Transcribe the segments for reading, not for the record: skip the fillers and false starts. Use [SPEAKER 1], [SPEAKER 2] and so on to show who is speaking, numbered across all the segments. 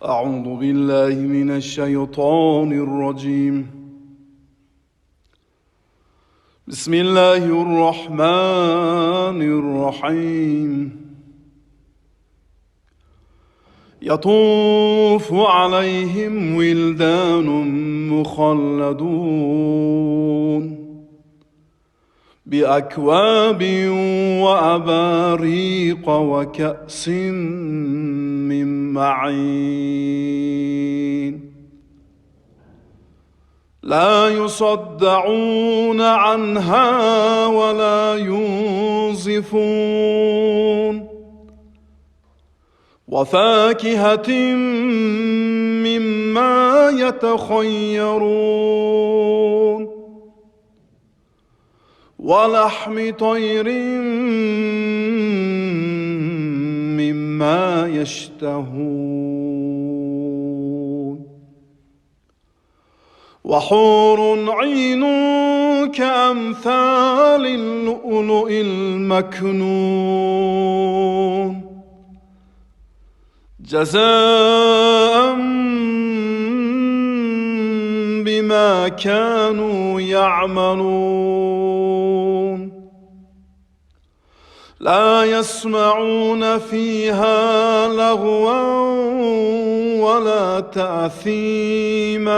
[SPEAKER 1] أعوذ بالله من الشيطان الرجيم. بسم الله الرحمن الرحيم. يطوف عليهم ولدان مخلدون بأكواب وأباريق وكأس من معين لا يصدعون عنها ولا ينزفون وفاكهة مما يتخيرون ولحم طير مما يشتهون وحور عين كأمثال اللؤلؤ المكنون جزاء بما كانوا يعملون لا يسمعون فيها لغوا ولا تأثيما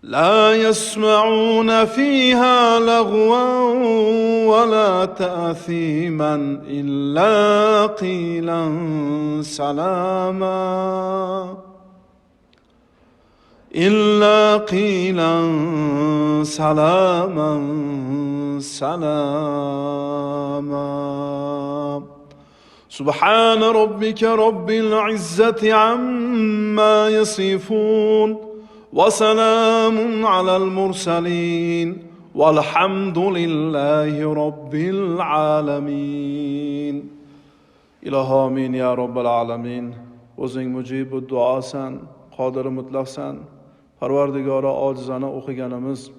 [SPEAKER 1] لا يسمعون فيها لغوا ولا تأثيما إلا قيلا سلاما إلا قيلا سلاما سلاما سبحان ربك رب العزة عما يصفون وسلام على المرسلين والحمد لله رب العالمين. İlahi amin ya Rabbal alamin. O'zing mujibud duosan, qodir mutlaqsan. Parvardigora ojizona o'qiganimiz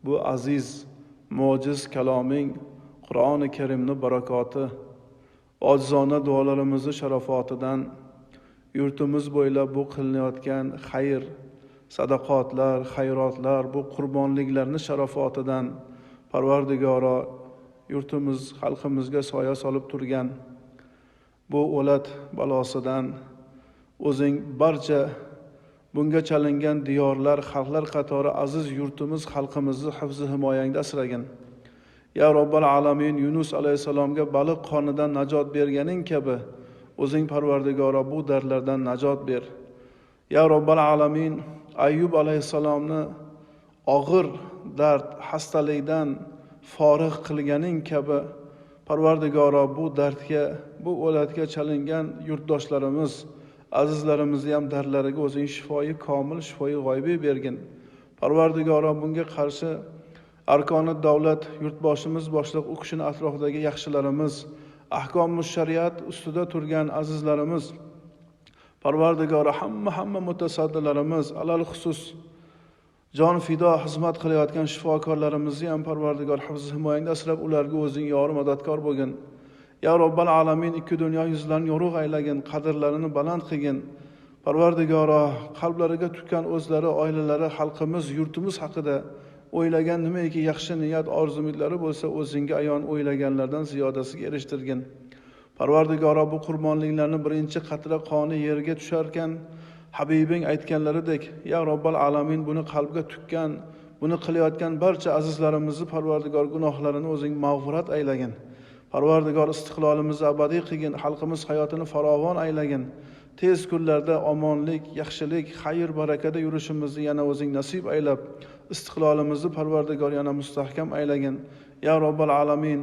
[SPEAKER 1] bu aziz, mo'jiz kaloming Qur'oni Karimning barakoti, ojizona duolarimizni sharofotidan yurtimiz bo'ylab bu qilinayotgan xayr, sadaqotlar, xayrotlar, bu qurbonliklarning sharofotidan Parvardigora yurtimiz, xalqimizga soya solib turgan bu o'lat balosidan o'zing barcha bunga chalingan diyorlar, xalqlar qatori aziz yurtimiz, xalqimizni hifzi himoyangda asragin. Ya Robbal alamin, Yunus alayhisalomga baliq qonidan najot berganing kabi o'zing Parvardigora bu dardlardan najot ber. Ya Robbal alamin, Ayyub alayhisalomni og'ir dard, xastalikdan forig' qilganing kabi Parvardigora bu dardga, bu o'latga chalingan yurtdoshlarimiz, azizlarimizni ham dardlariga o'zing shifoyi komil, shifoyi g'oybiy bergin. Parvardigora bunga qarshi arkoni davlat yurtboshimiz boshliq u kishini atrofidagi yaxshilarimiz, ahkom shariat ustida turgan azizlarimiz, Parvardigora hamma mutasaddilarimiz, alal xusus jon fido xizmat qilayotgan shifokorlarimizni ham Parvardigor hifz himoyangda asrab ularga o'zing yor madadkor bo'lgin. Ya Robbal alamin, ikki dunyo yuzlarini yorug' aylagin, qadrlarini baland qilgin. Parvardigoro qalblariga tutgan o'zlari, oilalari, xalqimiz, yurtimiz haqida o'ylagan nimaiki yaxshi niyat, orzu-umidlari bo'lsa o'zingga ayon o'ylaganlardan ziyodasiga erishtirgin. Parvardigoro bu qurbonliklarning birinchi qatra qoni yerga tusharkan Habibing aytganlaridek, ya Robbal alamin, buni qalbga tukkan, buni qilayotgan barcha azizlarimizni Parvardigor gunohlarini o'zing mag'firat aylagin. Parvardigor istiqlolimizni abadiy qilgin, xalqimiz hayotini farovon aylagin. Tez kunlarda omonlik, yaxshilik, xayr, barakada yurishimizni yana o'zing nasib aylab, istiqlolimizni Parvardigor yana mustahkam aylagin. Ya Robbal alamin,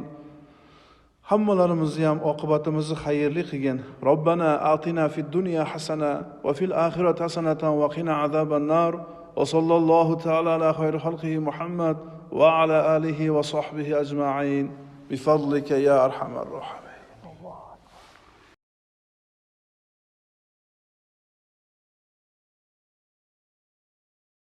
[SPEAKER 1] hammalarimizni ham oqibatimizni xayrli qilgin. Robbana atina fid dunya hasana va fil oxirati hasanatan va qina azaban nar. Va sallallohu ta'ala ala xayri xalqihi Muhammad va ala alihi va sahbihi ajma'in. بفضلك يا أرحم الراحمين.